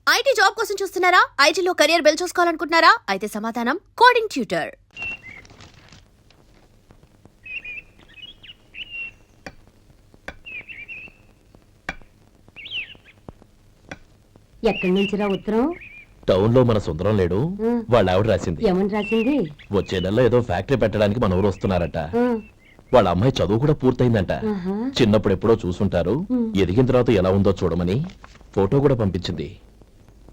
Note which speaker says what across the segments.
Speaker 1: IT job కోసం చూస్తున్నారా? ఐటీలో కెరియర్ బిల్డ్ చూసుకోవాలనుకుంటున్నారా? అయితే సమాధానం కోడింగ్ ట్యూటర్.
Speaker 2: ఎక్కడి నుంచిరా ఉత్తరం?
Speaker 3: టౌన్ లో మన సుందరం లేడు, వాళ్ళ ఆవిడ రాసింది.
Speaker 2: ఏమని రాసింది?
Speaker 3: వచ్చే నెలలో ఏదో ఫ్యాక్టరీ పెట్టడానికి మన ఊరు వస్తున్నారట. వాళ్ళ అమ్మాయి చదువు కూడా పూర్తయిందంట. చిన్నప్పుడు ఎప్పుడో చూసుంటారు, ఎదిగిన తర్వాత ఎలా ఉందో చూడమని ఫోటో కూడా పంపించింది.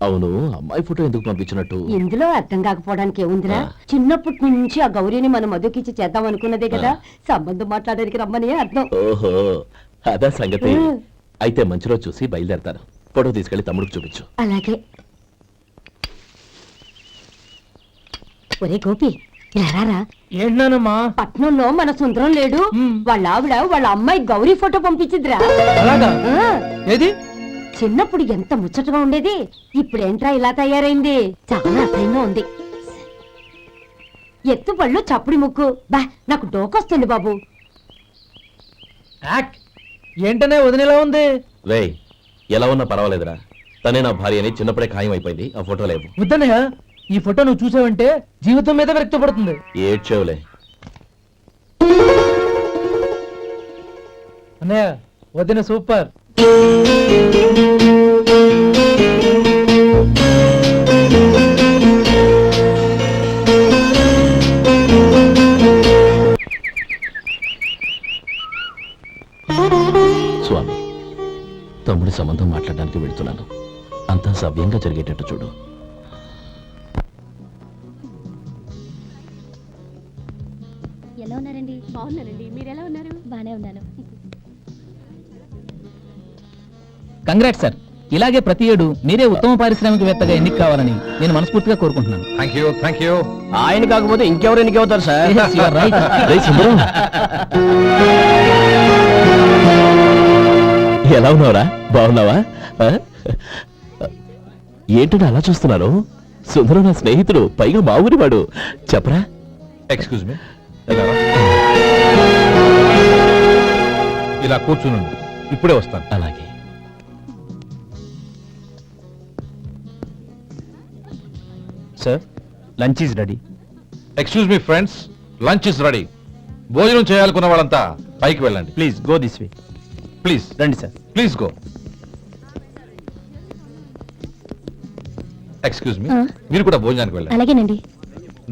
Speaker 3: అవును, అమ్మాయి ఫోటో ఎందుకు పంపించినట్టు?
Speaker 2: ఇందులో అర్థం కాకపోవడానికి ఏముందిరా? చిన్నప్పటి నుంచి ఆ గౌరీని మనం మధుకిచ్చి చేద్దాం అనుకున్నదే కదా, సంబంధం మాట్లాడడానికి రమ్మని అర్థం.
Speaker 3: ఓహో, అదా సంగతి. అయితే మంచి రోజు చూసి బయలుదేరతాను. ఫోటో తీసుకెళ్లి తమ్ముడికి చూపించు.
Speaker 2: అలాగే. ఒరే గోపి, ఎరారా?
Speaker 4: ఏంటమ్మా?
Speaker 2: పట్నంలో మన సుందరం లేడు, వాళ్ళ ఆవిడ వాళ్ళ అమ్మాయి గౌరీ ఫోటో పంపించిద్రా.
Speaker 4: అలాగా? ఏది?
Speaker 2: చిన్నప్పుడు ఎంత ముచ్చటగా ఉండేది, ఇప్పుడేంట్రా ఇలా తయారైంది? చాలా అసహ్యంగా ఉంది. ఎత్తు పళ్ళు చప్పుడి ముక్కు, బా నాకు డోకొస్తుంది బాబు.
Speaker 4: ఏంటనే వదినేలా ఉంది?
Speaker 3: రే, ఎలా ఉన్నా పర్వాలేదురా. తనే నా భార్య అని చిన్నప్పుడే ఖాయం అయిపోయింది. ఆ ఫోటో లేవు.
Speaker 4: వద్దన్నయ్య, ఈ ఫోటో నువ్వు చూసావంటే జీవితం మీద వ్యక్తపడుతుంది.
Speaker 3: ఏడ్చేవులే
Speaker 4: అన్నయ్య, వదిన సూపర్.
Speaker 3: స్వామి, తమ్ముడి సంబంధం మాట్లాడడానికి వెళ్తున్నాను. అంతా సవ్యంగా జరిగేటట్టు చూడు.
Speaker 5: ఎలా ఉన్నారండి?
Speaker 1: బాగున్నానండి, మీరు ఎలా ఉన్నారు?
Speaker 5: బానే ఉన్నాను.
Speaker 6: Congrats sir. ఇలాగే ప్రతి ఏడు మీరే ఉత్తమ పారిశ్రామికవేత్తగా ఎన్నిక కావాలని నేను మనస్ఫూర్తిగా కోరుకుంటున్నాను.
Speaker 3: Thank you.
Speaker 6: ఆయన కాకపోతే ఇంకెవరు ఎన్నికవుతారు సార్?
Speaker 3: ఎలా ఉన్నావురా? బాగున్నావా? ఏంటని అలా చూస్తున్నారు? సుందరం నా స్నేహితుడు, పైగా మా ఊరి వాడు. చెప్పరా?
Speaker 7: ఎక్స్క్యూజ్ మీ, ఇలా కూర్చున్నాను, ఇప్పుడే వస్తాను.
Speaker 3: అలాగే.
Speaker 6: Sir, lunch is ready.
Speaker 7: Excuse me friends, lunch is ready. భోజనం చేయాలనుకున్న వాళ్ళంతా పైకి వెళ్ళండి.
Speaker 6: Please go this way.
Speaker 7: Please
Speaker 6: రండి sir.
Speaker 7: Please go. Excuse me, మీరు కూడా భోజనానికి వెళ్ళండి.
Speaker 5: అలాగేనండి.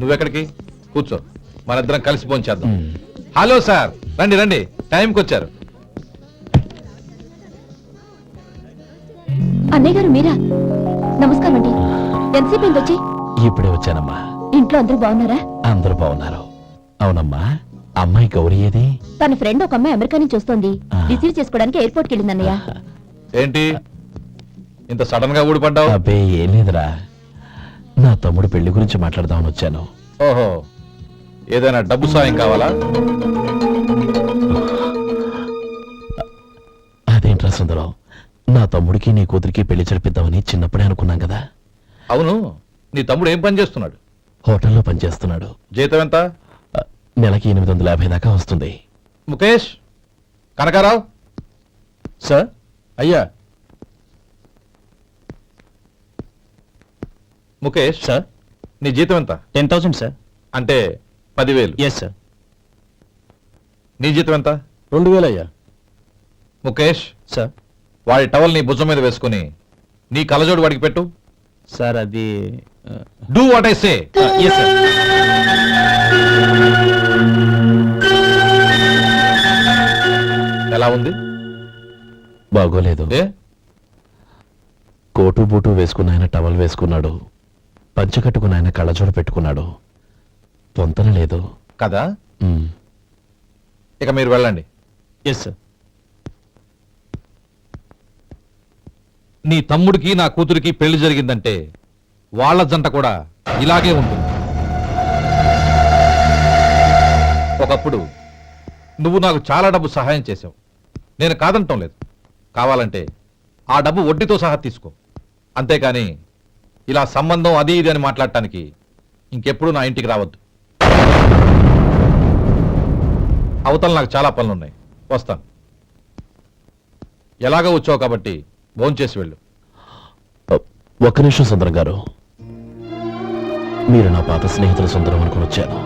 Speaker 7: నువ్వెక్కడికి? కూర్చో, మనిద్దరం కలిసి భోజనం చేద్దాం. హలో సార్, రండి రండి, టైంకి వచ్చారు.
Speaker 5: అన్నయ్య గారు మీరా? నమస్కారం అండి. ఎంతసేపు అయింది వచ్చి?
Speaker 3: ఇప్పుడే వచ్చానమ్మా.
Speaker 5: ఇంట్లో అందరూ బాగున్నారా?
Speaker 3: అందరూ బాగున్నారు. అవునమ్మా, అమ్మాయి గౌరీ ఏది?
Speaker 5: తన ఫ్రెండ్ ఒక అమ్మాయి అమెరికా నుంచి వస్తోంది, రిసీవ్ చేసుకోవడానికి ఎయిర్పోర్ట్కి వెళ్ళింది అన్నయ్య.
Speaker 7: ఏంటి ఇంత సడన్ గా ఊడిపడ్డావు?
Speaker 3: అబ్బే ఏం లేదురా, నా తమ్ముడు పెళ్లి గురించి మాట్లాడదామని వచ్చాను.
Speaker 7: ఓహో, ఏదైనా డబ్బు సాయం కావాలా?
Speaker 3: అదేంట్రా సుందరం, నా తమ్ముడికి నీ కూతురికి పెళ్లి జరిపిద్దామని చిన్నప్పుడే అనుకున్నాం కదా.
Speaker 7: అవును, నీ తమ్ముడు ఏం పని చేస్తున్నాడు?
Speaker 3: హోటల్లో పనిచేస్తున్నాడు.
Speaker 7: జీతం ఎంత?
Speaker 3: నెలకి 850 దాకా వస్తుంది.
Speaker 7: ముఖేష్, కనకారావు.
Speaker 6: సార్.
Speaker 7: అయ్యా ముఖేష్
Speaker 6: సార్.
Speaker 7: నీ జీతం ఎంత?
Speaker 6: 10,000 సార్.
Speaker 7: అంటే 10,000.
Speaker 6: Yes sir.
Speaker 7: నీ జీతం ఎంత?
Speaker 6: 2,000 అయ్యా.
Speaker 7: ముఖేష్
Speaker 6: సార్.
Speaker 7: వాడి టవల్ నీ భుజం మీద వేసుకుని నీ కలజోడు వాడికి పెట్టు.
Speaker 6: సార్ అది
Speaker 7: do what I say.
Speaker 6: Yes sir.
Speaker 7: ఎలా ఉంది?
Speaker 3: బాగోలేదు.
Speaker 7: ఏ?
Speaker 3: కోటు బూటు వేసుకున్న ఆయన టవల్ వేసుకున్నాడు, పంచె కట్టుకున్న ఆయన కళ్ళజోడు పెట్టుకున్నాడు. పొంతన లేదు
Speaker 7: కదా.
Speaker 3: ఉమ్.
Speaker 7: ఇక మీరు వెళ్ళండి.
Speaker 6: Yes sir.
Speaker 7: నీ తమ్ముడికి నా కూతురికి పెళ్లి జరిగిందంటే వాళ్ళ జంట కూడా ఇలాగే ఉంటుంది. ఒకప్పుడు నువ్వు నాకు చాలా డబ్బు సహాయం చేశావు, నేను కాదంటం లేదు. కావాలంటే ఆ డబ్బు వడ్డీతో సహా తీసుకో. అంతేకాని ఇలా సంబంధం అది ఇది అని మాట్లాడటానికి ఇంకెప్పుడు నా ఇంటికి రావద్దు. అవతల నాకు చాలా పనులున్నాయి, వస్తాను. ఎలాగో వచ్చావు కాబట్టి భోంచేసి వెళ్ళు.
Speaker 3: ఒక్క నిమిషం సుందరం గారు, మీరు నా పాత స్నేహితుల సుందరం అనుకుని వచ్చాను.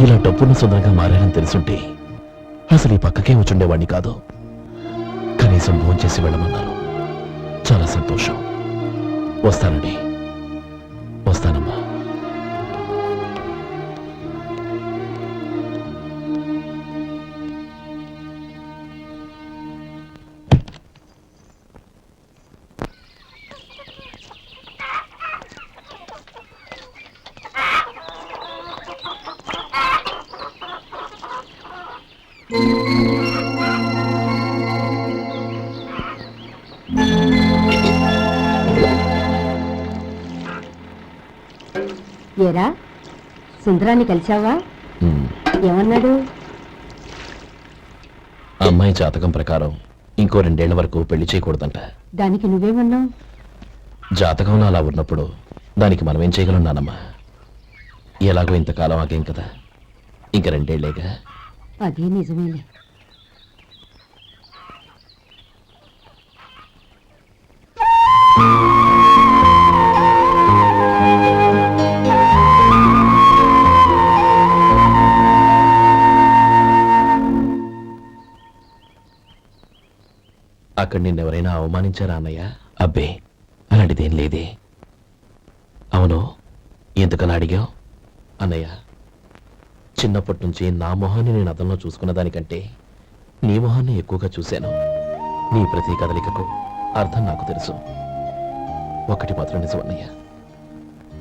Speaker 3: ఇలా డబ్బున్న సుందరంగా మారానని తెలుసుంటే అసలు ఈ పక్కకే వచ్చుండేవాడిని కాదు. కనీసం భోజనం చేసి వెళ్ళమన్నారు. చాలా సంతోషం. వస్తానండి. వస్తానమ్మా.
Speaker 2: ఏరా సుందరాన్ని కలిశావా?
Speaker 3: ఉమ్.
Speaker 2: ఏమన్నాడు?
Speaker 3: అమ్మాయి జాతకం ప్రకారం ఇంకో 2 ఏళ్ల వరకు పెళ్లి చేయకూడదంట.
Speaker 2: దానికి నువ్వేమన్నావు?
Speaker 3: జాతకంలో అలా ఉన్నప్పుడు దానికి మనం ఏం చేయగలం నానమ్మా? ఎలాగో ఇంతకాలం ఆగేం కదా, ఇంక 2 ఏళ్లేగా.
Speaker 2: అదే నిజమేలే.
Speaker 3: అక్కడ నిన్నెవరైనా అవమానించారా అన్నయ్య? అబ్బే, అలాంటిదేం లేదే. అవును, ఎందుకలా అడిగావు? అన్నయ్య, చిన్నప్పటి నుంచి నా మొహాన్ని నేను అతనిలో చూసుకున్న దానికంటే నీ మొహాన్ని ఎక్కువగా చూశాను. నీ ప్రతి కదలికకు అర్థం నాకు తెలుసు. ఒకటి మాత్రం నిజం అన్నయ్య,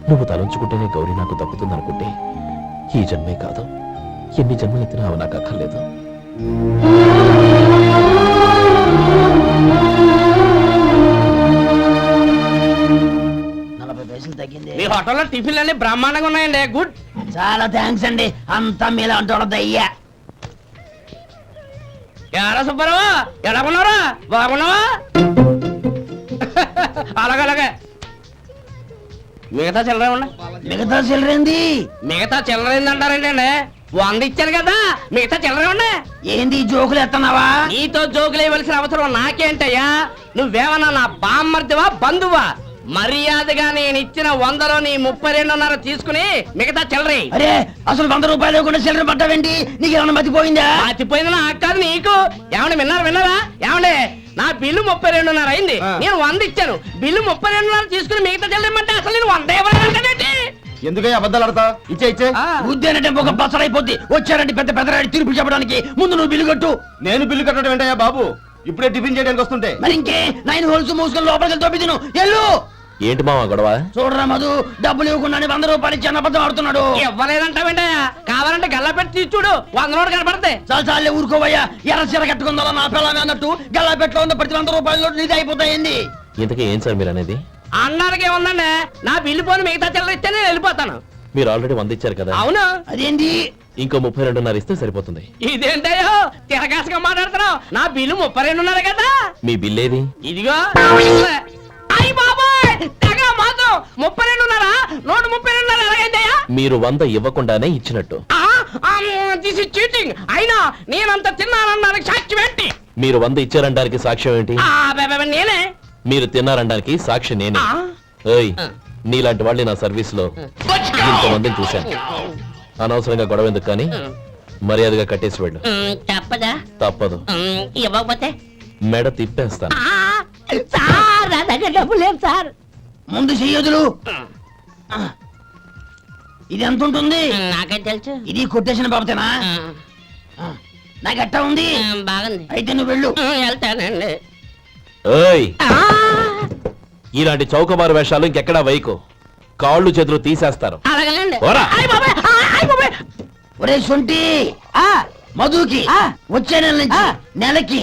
Speaker 3: నువ్వు తలంచుకుంటేనే గౌరీ నాకు దక్కుతుందనుకుంటే ఈ జన్మే కాదు, ఎన్ని జన్మలెత్తినా అవి నాకు అక్కర్లేదు.
Speaker 8: మీ హోటల్లో టిఫిన్లు అన్ని బ్రహ్మాండంగా ఉన్నాయండి. గుడ్, చాలా థ్యాంక్స్ అండి. అంతా మీలా అంటోడద్దయ్యా. ఎరా సుబ్బారావు, ఎలా ఉన్నారా? బాగున్నావా? అలాగే మిగతా చిల్లర ఉన్నాయి. మిగతా చిల్లరేంది? మిగతా చిల్లరేంది అంటారండి అండి? 100 ఇచ్చాను కదా, మిగతా చిల్లరే ఉన్నాయి. ఏంది జోకులు ఎత్తన్నావా? నీతో జోకులు వేయవలసిన అవసరం నాకేంటయ్యా? నువ్వేమన్నా నా బామ్మర్దివా, బంధువా? మర్యాదగా నేను ఇచ్చిన 100లో నీ 32.5 తీసుకుని మిగతా చిల్లరి. అరే, అసలు 100 రూపాయలు కూడా చిల్లర పట్టావేంటి? నీకు ఏమన్నా మతిపోయిందా? మతిపోయింది నాకు కాదు, నీకు. ఏమండి విన్నారా? ఏమండి, నా బిల్లు 32.5 అయింది. నేను 100 ఇచ్చాను. బిల్లు 32.5 తీసుకుని మిగతా చిల్లరమంటే అసలు నేను 100 ఇవ్వాలంటే
Speaker 9: ఎందుకయ్యా అబద్ధాలు ఆడతా? ఇచ్చే
Speaker 8: ఉద్యానంటే ఒక బసరైపోద్ది. వచ్చారంటే పెద్ద పెద్దరాడి తీర్పు చెప్పడానికి ముందు నువ్వు బిల్లు కట్టు.
Speaker 9: నేను బిల్లు కట్టడం ఏంటయ్యా బాబు? ఇప్పుడే టిఫిన్ చేయడానికి వస్తుంటే.
Speaker 8: మరి ఇంకే 9 హోల్స్ మూసుకొని లోపలికి తోపి తిను. ఎల్లు.
Speaker 3: ఏంటి మావా గొడవ?
Speaker 8: చూడరా మధు, డబ్బులు ఇవ్వకుండా 100 రూపాయలు ఇచ్చి అబద్ధం ఆడుతున్నాడు. ఇవ్వలేదంటావేంటయ్యా? కావాలంటే గల్లా పెట్టి తీసి చూడు, 100 నోటు కనపడతాయి. చాలే ఊరుకోవయ్యా. ఎర్ర చీర కట్టుకుందా నా పిల్లమే అన్నట్టు గల్లా పెట్టలో ఉన్న ప్రతి 100 రూపాయల నోటు నీది అయిపోతాయింది.
Speaker 3: ఇంతకీ ఏం సార్ మీరు అనేది?
Speaker 8: అన్నారకి ఏముందండి, నా బిల్లు పోని మిగతా చిల్లర ఇస్తే నేను వెళ్ళిపోతాను.
Speaker 3: మీరు ఆల్రెడీ 100 ఇచ్చారు కదా.
Speaker 8: అవును. అదేంటి?
Speaker 3: ఇంకో 32.5 ఇస్తే సరిపోతుంది.
Speaker 8: ఇదేంటయ్యో తిరగాసుగా మాట్లాడుతున్నావు? నా బిల్లు 32.5 కదా.
Speaker 3: మీ బిల్ ఏది?
Speaker 8: ఇదిగో. అయ్య బాబాయ్, తెగ మాతో 32.5 నోటు 32.5 ఎలాగైందయ్యా?
Speaker 3: మీరు 100 ఇవ్వకుండానే ఇచ్చినట్టు.
Speaker 8: This is cheating. అయినా నేనంత తిన్నానన్నానికి సాక్ష్యం ఏంటి?
Speaker 3: మీరు 100 ఇచ్చారనడానికి సాక్ష్యం ఏంటి?
Speaker 8: నేనే.
Speaker 3: మీరు తిన్నారనడానికి సాక్షి నేనే. ఏయ్, నీలాంటి వాళ్ళని నా సర్వీస్ లో ఇంతమందిని చూశాను. అనవసరంగా గొడవ ఎందుకు కానీ మర్యాదగా కట్టేసి వెళ్ళు.
Speaker 8: తప్పదా?
Speaker 3: తప్పదు.
Speaker 8: ఇవ్వకపోతే
Speaker 3: మెడ తిప్పేస్తాను.
Speaker 8: సార్, నా దగ్గర డబ్బు లేదు సార్. ముందు చెయ్యదులు. ఇది ఎంత ఉంటుంది? నాకే తెలుసు. ఇది కొట్టేసిన బాబతేనా? నాకు ఎట్టా ఉంది? బాగుంది. అయితే నువ్వు వెళ్ళు. వెళ్తానండి.
Speaker 3: ఏయ్, ఇలాంటి చౌకబారు వేషాలు ఇంకెక్కడా వైకు. కాళ్ళు చేతులు తీసేస్తారు.
Speaker 8: అలాగేనండి.
Speaker 3: పోరా.
Speaker 8: ఒరే సొంటి, మధుకి వచ్చే నెల నుంచి నెలకి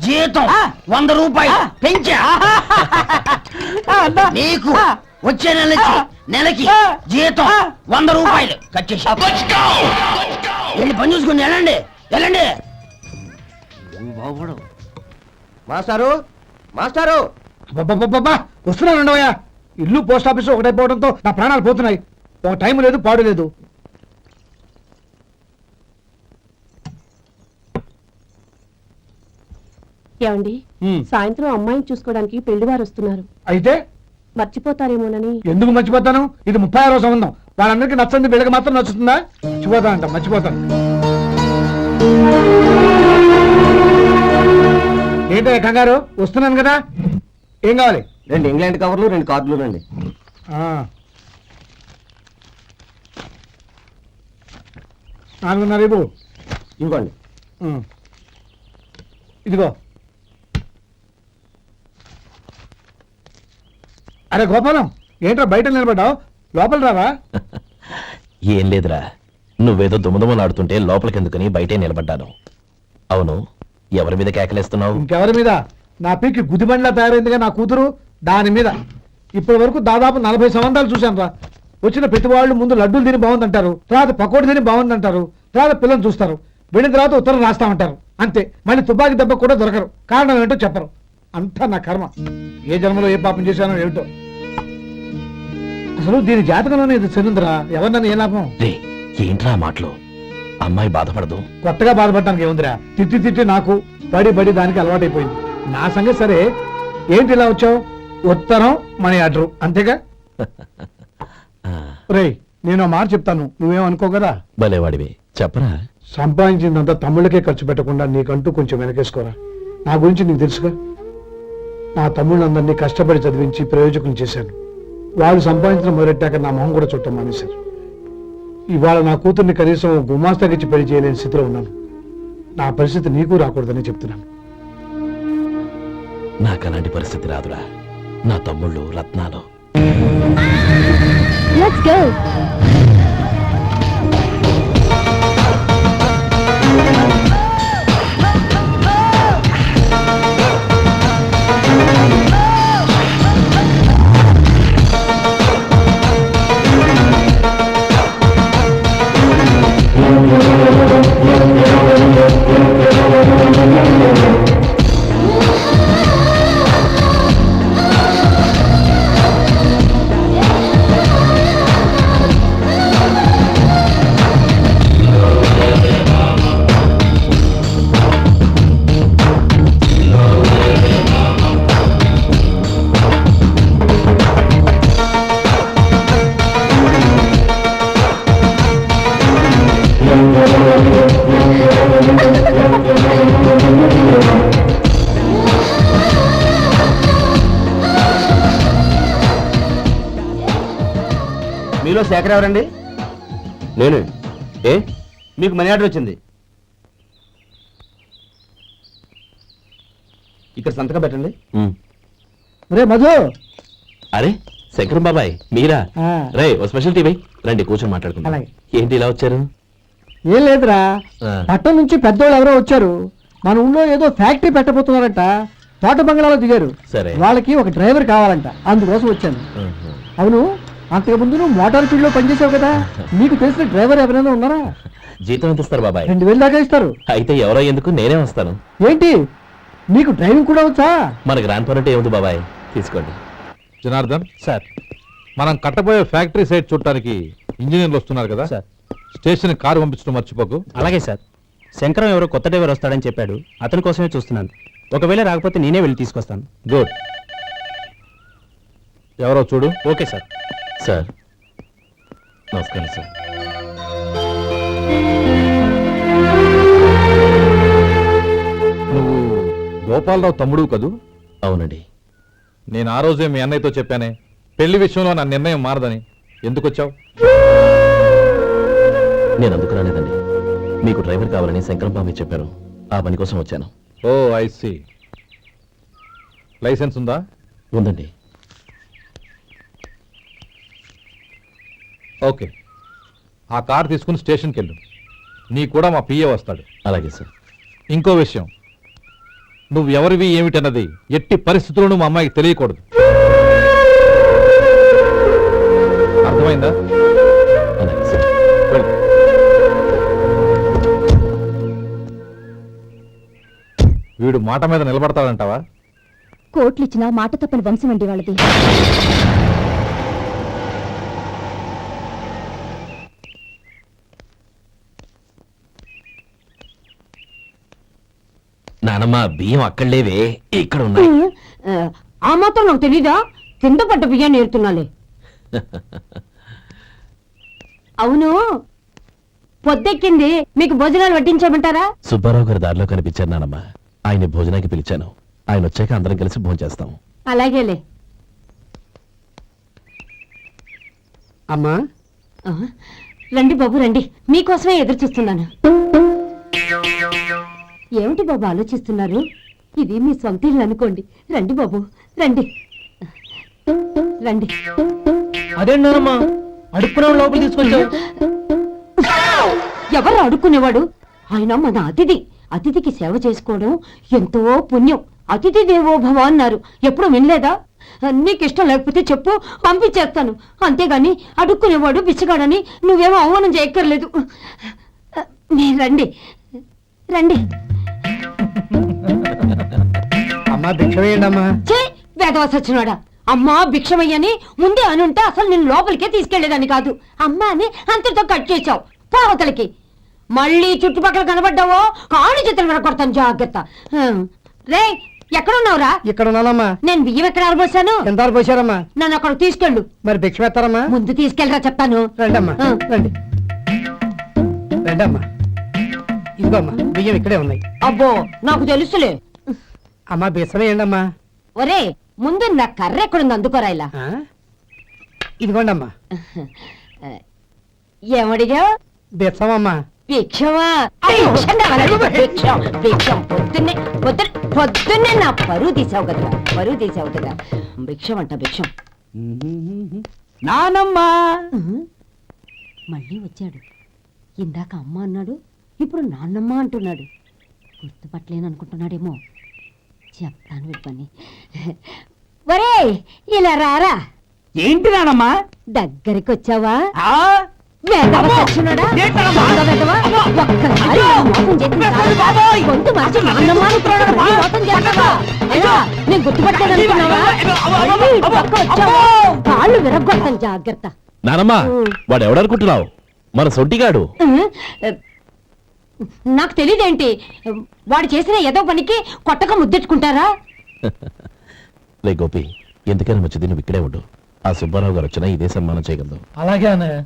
Speaker 8: జీతం 100 రూపాయలు పెంచా. నీకు వచ్చే నెల నుంచి నెలకి జీతం 100 రూపాయలు కట్ చేసి వెళ్ళి పని చూసుకుని వెళ్ళండి. వెళ్ళండి.
Speaker 9: మాస్టారు, మాస్టారు,
Speaker 4: వస్తున్నాను. ఇల్లు పోస్ట్ ఆఫీస్ ఒకటైపోవడంతో నా ప్రాణాలు పోతున్నాయి. ఒక టైం లేదు, పాడు లేదు.
Speaker 10: ఏమండి, సాయంత్రం అమ్మాయిని చూసుకోవడానికి పెళ్లివారు వస్తున్నారు.
Speaker 4: అయితే
Speaker 2: మర్చిపోతారేమోనని.
Speaker 4: ఎందుకు మర్చిపోతాను? ఇది 36వ సంబంధం. వాళ్ళందరికీ నచ్చంది వీళ్ళకి మాత్రం నచ్చుతుందా? మర్చిపోతాను. ఏంటయ్య కంగారు? వస్తున్నాను కదా. ఏం కావాలి?
Speaker 9: 2 ఇంగ్లాండ్ కవర్లు 2 కార్డులు రండి.
Speaker 4: ఆ. 4:30 ఇవ్వు.
Speaker 9: ఇవ్వండి.
Speaker 4: ఇదిగో. అరే గోపాలం, ఏంట్రా బయట నిలబడ్డావు? లోపల రావా?
Speaker 3: ఏం లేదురా, నువ్వేదో దుమదుమలాడుతుంటే లోపలికెందుకని బయటే నిలబడ్డాను. అవును, ఎవరి మీద కేకలేస్తున్నావు?
Speaker 4: ఇంకెవరి మీద? నా పీకి గుదిబండ్లా తయారైందిగా నా కూతురు, దాని మీద. ఇప్పటి వరకు దాదాపు 40 సంవత్సరాలు చూశాను రా. వచ్చిన ప్రతి వాళ్ళు ముందు లడ్డూలు తిని బాగుందంటారు, తర్వాత పకోడీ తిని బాగుందంటారు, తర్వాత పిల్లలు చూస్తారు, వెళ్ళిన తర్వాత ఉత్తరం రాస్తామంటారు. అంతే, మళ్ళీ తుపాకీ దెబ్బ కూడా దొరకరు. కారణం ఏంటో చెప్పరు. అంతా నా కర్మ. ఏ జన్మలో ఏ పాపం చేశానో ఏమిటో. అసలు దీని జాతకంలోనే ఇది చెందుందిరా. ఎవరినన్నా ఏ లాభం?
Speaker 3: రే, ఏంట్రా ఆ మాటలు? అమ్మాయి బాధపడదు.
Speaker 4: కొత్తగా బాధపడటానికి ఏముందిరా? తిట్టి నాకు పడి దానికి అలవాటైపోయింది. నా సంగతి సరే, ఏంటి ఇలా వచ్చావు? ఉత్తరం మనీ ఆర్డర్ అంతేగా? రేయ్, నేను మాట చెప్తాను, నువ్వేమనుకో కదా.
Speaker 3: భలేవాడివి, చెప్పరా.
Speaker 4: సంపాదించిందంతా తమ్ముళ్ళకే ఖర్చు పెట్టకుండా నీకంటూ కొంచెం వెనకేసుకోరా. నా గురించి నీకు తెలుసుగా. నా తమ్ముళ్ళందరినీ కష్టపడి చదివించి ప్రయోజకులు చేశాను. వాళ్ళు సంపాదించడం మొదలెట్టాక నా మొహం కూడా చుట్టం మానేశారు. ఇవాళ నా కూతుర్ని కనీసం గుమాస్తాకిచ్చి పెళ్లి చేయలేని స్థితిలో ఉన్నాను. నా పరిస్థితి నీకు రాకూడదని చెప్తున్నాను.
Speaker 3: నాకు అలాంటి పరిస్థితి రాదురా. నా తమ్ముళ్ళు రత్నాలు.
Speaker 5: Let's go.
Speaker 9: మీలో శేఖర్ ఎవరండి?
Speaker 3: నేను. ఏ?
Speaker 9: మీకు మనీ ఆర్డర్ వచ్చింది. ఇక్కడ సంతకం పెట్టండి.
Speaker 4: రే మధు.
Speaker 3: అరే శంకరం బాబాయ్, మీరా?
Speaker 4: ఆ.
Speaker 3: రే, ఓ స్పెషల్ టీవీ రండి, కూర్చొని మాట్లాడుకుందాం.
Speaker 4: అలాగే.
Speaker 3: ఏంటి ఇలా వచ్చారు?
Speaker 4: ఏం లేదురా,
Speaker 3: ఆ.
Speaker 4: పట్టణం నుంచి పెద్దోళ్ళు ఎవరో వచ్చారు. మన ఊళ్ళో ఏదో ఫ్యాక్టరీ పెట్టబోతున్నారంట. తోట బంగ్లాలో దిగారు.
Speaker 3: సరే.
Speaker 4: వాళ్ళకి ఒక డ్రైవర్ కావాలంట, అందుకోసం వచ్చాను.
Speaker 3: ఆహా.
Speaker 4: అవును, అంతకుముందు నువ్వు మోటార్ ఫీల్డ్ లో పనిచేసావు కదా, నీకు తెలిసిన డ్రైవర్ ఎవరైనా ఉన్నారా?
Speaker 3: జీతం ఎంత ఇస్తారు బాబాయ్?
Speaker 4: 2000 దాకా ఇస్తారు.
Speaker 3: అయితే ఎవరో ఎందుకు, నేనే వస్తాను.
Speaker 4: ఏంటి, నీకు డ్రైవింగ్ కూడా వచ్చా?
Speaker 3: మన గ్రాండ్ పరంటే ఏముంది బాబాయ్, తీసుకోండి.
Speaker 7: జనార్దన్ సార్, మనం కట్టబోయే ఫ్యాక్టరీ సైట్ చూడటానికి ఇంజనీర్లు వస్తున్నారు కదా సార్. స్టేషన్ కారు పంపించడం మర్చిపోకు.
Speaker 6: అలాగే సార్. శంకరం ఎవరో కొత్త డ్రైవర్ వస్తాడని చెప్పాడు, అతని కోసమే చూస్తున్నాను. ఒకవేళ రాకపోతే నేనే వెళ్ళి తీసుకొస్తాను.
Speaker 7: గుడ్. ఎవరో చూడు.
Speaker 6: Okay sir.
Speaker 3: సార్ నమస్కారం సార్.
Speaker 7: నువ్వు గోపాలరావు తమ్ముడు కదూ?
Speaker 3: అవునండి.
Speaker 7: నేను ఆ రోజే మీ అన్నయ్యతో చెప్పానే, పెళ్లి విషయంలో నా నిర్ణయం మారదని. ఎందుకు వచ్చావు?
Speaker 3: నేను అందుకు రాలేదండి. మీకు డ్రైవర్ కావాలని శంకరం బాబాయ్ చెప్పారు, ఆ పని కోసం వచ్చాను.
Speaker 7: ఓ ఐ సీ. లైసెన్స్ ఉందా?
Speaker 3: ఉందండి.
Speaker 7: ఓకే, ఆ కార్ తీసుకుని స్టేషన్కి వెళ్ళు. నీ కూడా మా పిఏ వస్తాడు.
Speaker 3: అలాగే సార్.
Speaker 7: ఇంకో విషయం, నువ్వు ఎవరివి ఏమిటన్నది ఎట్టి పరిస్థితుల్లోనూ మా అమ్మాయికి తెలియకూడదు. అర్థమైందా?
Speaker 3: అలాగే సార్.
Speaker 7: వెళ్ళు. వీడు మాట మీద నిలబడతాడంటావా?
Speaker 5: కోట్లు ఇచ్చినా మాట తప్పని వంశం అండి వాళ్ళది.
Speaker 3: నానమ్మ, బియ్యం అక్కడ లేవే, ఇక్కడ ఉన్నాయి.
Speaker 2: ఆ మాత్రం నాకు తెలీదా? కింద పట్ట బియ్యాన్ని ఏరుతున్నాలే. అవును, పొద్దెక్కింది, మీకు భోజనాలు వడ్డించమంటారా?
Speaker 3: సుబ్బారావు గారి దారిలో కనిపించారు నానమ్మ. ఆయన భోజనానికి పిలిచాను. ఆయన వచ్చాక అందరం కలిసి భోంచేస్తాం.
Speaker 2: అలాగేలే.
Speaker 4: అమ్మా,
Speaker 2: ఆ, రండి బాబు రండి, మీకోసమే ఎదురు చూస్తున్నాను. ఏమిటి బాబు ఆలోచిస్తున్నారు? ఇది మీ సొంత ఇల్లు అనుకోండి. రండి బాబు రండి రండి.
Speaker 6: అదేంటమ్మా అడుక్కున్నాం లోపల తీసుకొచ్చావు?
Speaker 2: ఎవరు అడుక్కునేవాడు? ఆయన మన అతిథి. అతిథికి సేవ చేసుకోవడం ఎంతో పుణ్యం. అతిథి దేవో భవ అన్నారు, ఎప్పుడు వినలేదా? నీకు ఇష్టం లేకపోతే చెప్పు, పంపించేస్తాను. అంతేగాని అడుక్కునేవాడు బిచ్చగాడని నువ్వేమో అవమానం చేయక్కర్లేదు. మీరు రండి రండి.
Speaker 4: అమ్మా భిక్ష వేయండి అమ్మా.
Speaker 2: చే వేదవ సచ్చినాడా, అమ్మా భిక్షమయ్యని ముందే అనుంటే అసలు నేను లోపలికే తీసుకెళ్లేదని కాదు. అమ్మా అని అంతటితో కట్ చేశావు. పావతలకి మళ్ళీ చుట్టుపక్కల కనబడ్డావో కాళ్ళు చేతులు వినకొడతాను, జాగ్రత్త. రే, ఎక్కడున్నావురా?
Speaker 4: ఇక్కడ ఉన్నానమ్మా.
Speaker 2: నేను బియ్యం ఎక్కడ ఆరబోసాను?
Speaker 4: ఎంత పోసారమ్మా?
Speaker 2: నన్ను అక్కడ తీసుకెళ్ళు.
Speaker 4: మరి భిక్ష పెడతారమ్మా?
Speaker 2: ముందు తీసుకెళ్ళరా చెప్తాను.
Speaker 4: రండమ్మా
Speaker 2: ఆ.
Speaker 4: రండి రండమ్మా. ఇదిగోమ్మా బియ్యం ఇక్కడే ఉన్నాయి.
Speaker 2: అబ్బో, నాకు తెలుసులే.
Speaker 4: అమ్మా బిసం వేయండి అమ్మా.
Speaker 2: ఒరే, ముందు నా కర్ర ఎక్కడుంది, అందుకోరా ఇలా.
Speaker 4: ఇదిగోండి అమ్మా.
Speaker 2: ఏమడిగా?
Speaker 4: బిసం అమ్మా.
Speaker 2: భిక్షమా? భిక్షం కావాలండి, భిక్షం భిక్షం. పొద్దున్నే నా పరువు తీసావు కదరా, పరువు తీసావు కదా. భిక్షం అంట భిక్షం.
Speaker 8: నానమ్మా
Speaker 2: మళ్ళీ వచ్చాడు. ఇందాక అమ్మ అన్నాడు, ఇప్పుడు నాన్నమ్మ అంటున్నాడు. గుర్తుపట్టలేననుకుంటున్నాడేమో. చెప్తాను వీడి పని. ఒరే, ఇలా రారా.
Speaker 8: ఏంటి నానమ్మా?
Speaker 2: దగ్గరికి వచ్చావా?
Speaker 8: ఆ?
Speaker 2: వేదవ సచ్చినోడా?
Speaker 8: ఏంటమ్మా?
Speaker 2: దొంగ వేదవ? ఒక్కసారి ఇలా మోసం చేసి చాలు. గొంతు మార్చి నాన్నమ్మ అనుకున్నాడు, మళ్ళీ మోసం చేస్తావా? ఎలా? నేను గుర్తుపట్టలేదనుకున్నావా? మళ్ళీ ఇటు పక్క వచ్చావా? కాళ్ళు విరగ్గొడతాను, జాగ్రత్త.
Speaker 3: నానమ్మ, వాడు ఎవడనుకుంటున్నావు? మన సొంటిగాడు.
Speaker 2: నాకు తెలియదేంటి, వాడు చేసిన ఏదో పనికి కొట్టక ముద్దెట్టుకుంటారా?
Speaker 3: లే గోపి, ఎందుకైనా మంచిది నువ్వు ఇక్కడే ఉండు. ఆ సుబ్బారావు గారు వచ్చినా ఇదే సన్మానం చేయగలదు.
Speaker 6: అలాగే అన్నయ్య.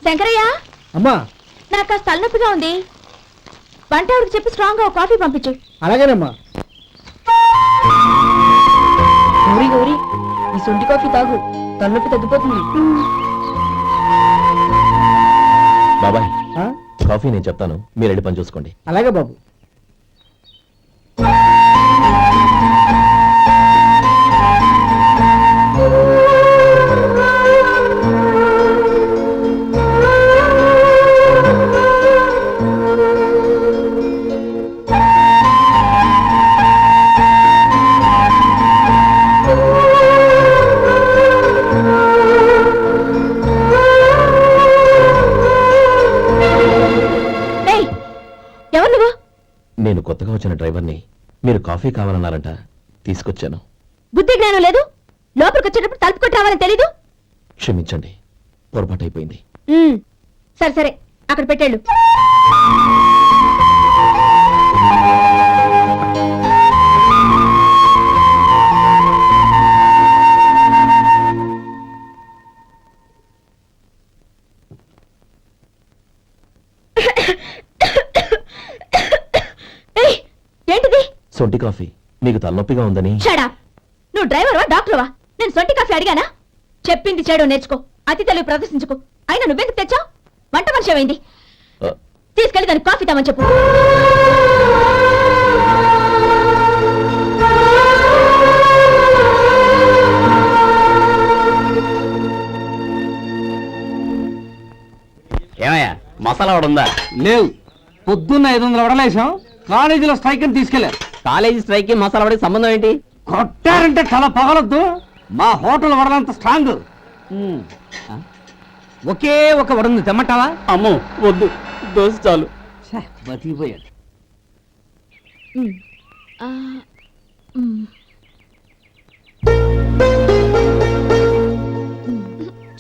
Speaker 1: శంకరయ్య,
Speaker 4: అమ్మా.
Speaker 1: నాకు కాస్త తలనొప్పిగా ఉంది. వంట ఆవిడకి చెప్పి స్ట్రాంగ్ గా కాఫీ పంపించు.
Speaker 4: అలాగేనమ్మా.
Speaker 5: గౌరీ గౌరీ, ఈ సొంటి కాఫీ తాగు, తలనొప్పి తగ్గిపోతుంది.
Speaker 3: బాబాయ్,
Speaker 4: ఆ?
Speaker 3: కాఫీ నేను చెప్తాను, మీరు వెళ్ళి పని చూసుకోండి.
Speaker 4: అలాగే బాబు.
Speaker 3: నేను కొత్తగా వచ్చిన డ్రైవర్ని. మీరు కాఫీ కావాలన్నారంట, తీసుకొచ్చాను.
Speaker 1: బుద్ధి జ్ఞానం లేదు. లోపలికి వచ్చేటప్పుడు తలుపు కొట్టి రావాలని తెలీదు.
Speaker 3: క్షమించండి, పొరపాటు అయిపోయింది.
Speaker 1: సరే సరే, అక్కడ పెట్టేళ్ళు. ఏంటిది?
Speaker 3: సొంటి కాఫీ. మీకు తలనొప్పిగా ఉందని.
Speaker 1: షడా, నువ్వు డ్రైవర్వా డాక్టర్వా? నేను సొంటి కాఫీ అడిగానా? చెప్పింది చేయడం నేర్చుకో, అతి తెలివి ప్రదర్శించుకో. అయినా నువ్వెందుకు తెచ్చావు? వంట మనిషి ఏమైంది? తీసుకెళ్ళి దానికి కాఫీ తామని చెప్పు.
Speaker 8: ఏమయ్యా, మసాలా వాడు ఉందా?
Speaker 9: లేవు. పొద్దున్న 500 వడలేసాం, కాలేజీలో స్ట్రైక్ అని తీసుకెళ్లారు.
Speaker 8: కాలేజీ స్ట్రైక్ కి మసాలా వాడికి సంబంధం ఏంటి? కొట్టారంటే తల పగలొద్దు. మా హోటల్ వడలంత స్ట్రాంగ్. ఒకే ఒక వడుంది తెమ్మంటావా?
Speaker 6: అమ్మో వద్దు, దోశ చాలు.
Speaker 8: బతికిపోయాడు.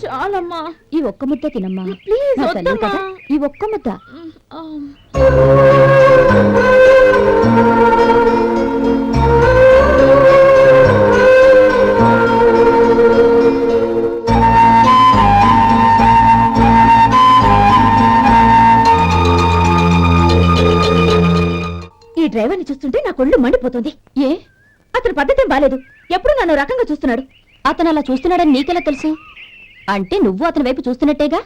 Speaker 1: చాలమ్మా,
Speaker 2: ఈ ఒక్క ముద్ద తినమ్మా
Speaker 1: ప్లీజ్
Speaker 2: నా తల్లి కదా, ఈ ఒక్క ముద్ద.
Speaker 1: ఈ డ్రైవర్ని చూస్తుంటే నా కొళ్ళు మండిపోతుంది. ఏ అతని పద్ధతి బాలేదు. ఎప్పుడు నన్ను రకంగా చూస్తున్నాడు.
Speaker 2: అతను అలా చూస్తున్నాడని నీకెలా తెలుసు? అంటే నువ్వు అతని వైపు చూస్తున్నట్టేగా.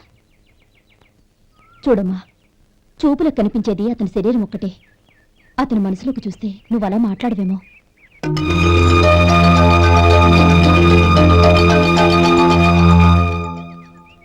Speaker 2: చూడమ్మా, చూపులకు కనిపించేది అతని శరీరం ఒక్కటే. అతని మనసులోకి చూస్తే నువ్వు అలా మాట్లాడవేమో.